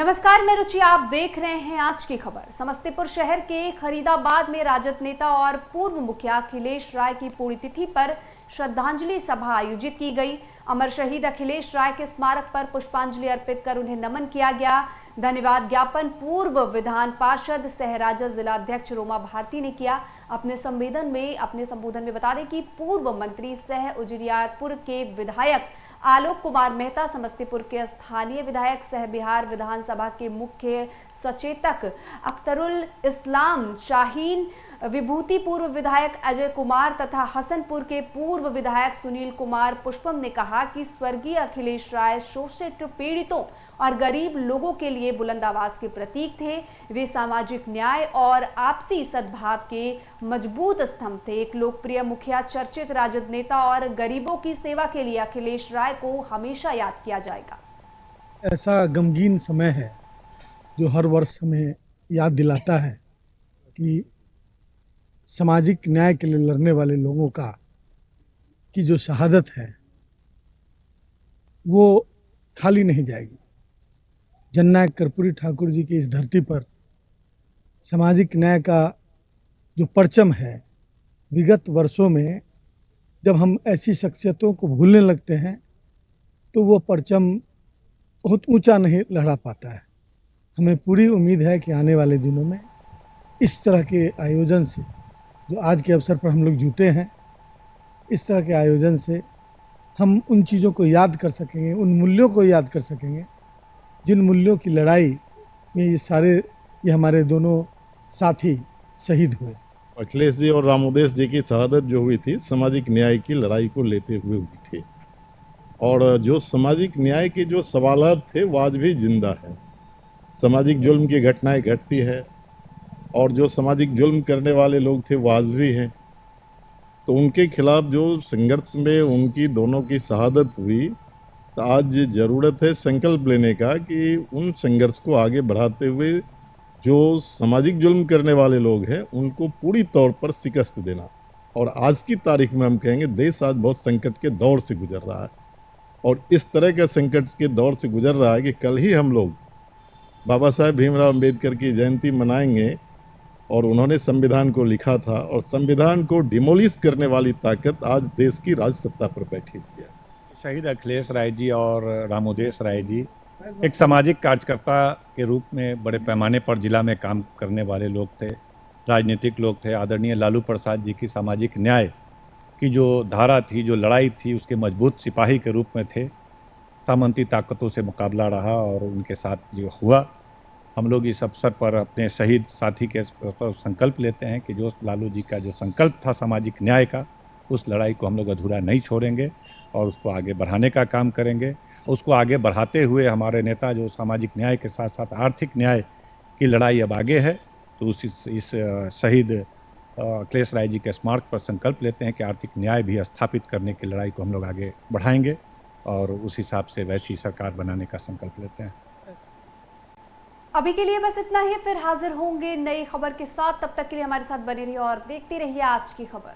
नमस्कार, मैं रुचि। आप देख रहे हैं आज की खबर। समस्तीपुर शहर के खरीदाबाद में राजद नेता और पूर्व मुखिया अखिलेश राय की पुण्यतिथि पर श्रद्धांजलि सभा आयोजित की गई। अमर शहीद अखिलेश राय के स्मारक पर पुष्पांजलि अर्पित कर उन्हें नमन किया गया। धन्यवाद ज्ञापन पूर्व विधान पार्षद सह राजद जिलाध्यक्ष रोमा भारती ने किया। अपने संबोधन में बता दें कि पूर्व मंत्री सह उजियारपुर के विधायक आलोक कुमार मेहता, समस्तीपुर के स्थानीय विधायक सह बिहार विधानसभा के मुख्य सचेतक अख्तरुल इस्लाम शाहीन, विभूति पूर्व विधायक अजय कुमार तथा हसनपुर के पूर्व विधायक सुनील कुमार पुष्पम ने कहा कि स्वर्गीय अखिलेश राय शोषित पीड़ितों और गरीब लोगों के लिए बुलंद आवाज के प्रतीक थे। वे सामाजिक न्याय और आपसी सद्भाव के मजबूत स्तंभ थे। एक लोकप्रिय मुखिया, चर्चित राजद नेता और गरीबों की सेवा के लिए अखिलेश राय को हमेशा याद किया जाएगा। ऐसा गमगीन समय है जो हर वर्ष हमें याद दिलाता है कि सामाजिक न्याय के लिए लड़ने वाले लोगों की जो शहादत है वो खाली नहीं जाएगी। जननायक कर्पूरी ठाकुर जी की इस धरती पर सामाजिक न्याय का जो परचम है, विगत वर्षों में जब हम ऐसी शख्सियतों को भूलने लगते हैं तो वो परचम बहुत ऊंचा नहीं लहरा पाता है। हमें पूरी उम्मीद है कि आने वाले दिनों में इस तरह के आयोजन से, जो आज के अवसर पर हम लोग जुटे हैं, इस तरह के आयोजन से हम उन चीज़ों को याद कर सकेंगे, उन मूल्यों को याद कर सकेंगे जिन मूल्यों की लड़ाई में ये हमारे दोनों साथी शहीद हुए। अखिलेश जी और रामोदेश जी की शहादत जो हुई थी, सामाजिक न्याय की लड़ाई को लेते हुए हुई थी, और जो सामाजिक न्याय के जो सवालात थे वो आज भी जिंदा है। सामाजिक जुल्म की घटनाएं घटती है और जो सामाजिक जुल्म करने वाले लोग थे वो आज भी हैं। तो उनके खिलाफ जो संघर्ष में उनकी दोनों की शहादत हुई, तो आज ज़रूरत है संकल्प लेने का कि उन संघर्ष को आगे बढ़ाते हुए जो सामाजिक जुल्म करने वाले लोग हैं उनको पूरी तौर पर शिकस्त देना। और आज की तारीख में हम कहेंगे देश आज बहुत संकट के दौर से गुजर रहा है, और इस तरह के संकट के दौर से गुजर रहा है कि कल ही हम लोग बाबा साहेब भीमराव अम्बेडकर की जयंती मनाएंगे, और उन्होंने संविधान को लिखा था, और संविधान को डिमोलिश करने वाली ताकत आज देश की राज सत्ता पर बैठी हुई है। शहीद अखिलेश राय जी और रामोदेश राय जी एक सामाजिक कार्यकर्ता के रूप में बड़े पैमाने पर जिला में काम करने वाले लोग थे, राजनीतिक लोग थे। आदरणीय लालू प्रसाद जी की सामाजिक न्याय की जो धारा थी, जो लड़ाई थी, उसके मजबूत सिपाही के रूप में थे। सामंती ताकतों से मुकाबला रहा और उनके साथ जो हुआ, हम लोग इस अवसर पर अपने शहीद साथी के संकल्प लेते हैं कि जो लालू जी का जो संकल्प था सामाजिक न्याय का, उस लड़ाई को हम लोग अधूरा नहीं छोड़ेंगे और उसको आगे बढ़ाने का काम करेंगे। उसको आगे बढ़ाते हुए हमारे नेता जो सामाजिक न्याय के साथ साथ आर्थिक न्याय की लड़ाई अब आगे है, तो इस शहीद अखिलेश राय जी के स्मारक पर संकल्प लेते हैं कि आर्थिक न्याय भी स्थापित करने की लड़ाई को हम लोग आगे बढ़ाएंगे और उस हिसाब से वैसी सरकार बनाने का संकल्प लेते हैं। अभी के लिए बस इतना ही। फिर हाजिर होंगे नई खबर के साथ। तब तक के लिए हमारे साथ बने रहिए और देखते रहिए आज की खबर।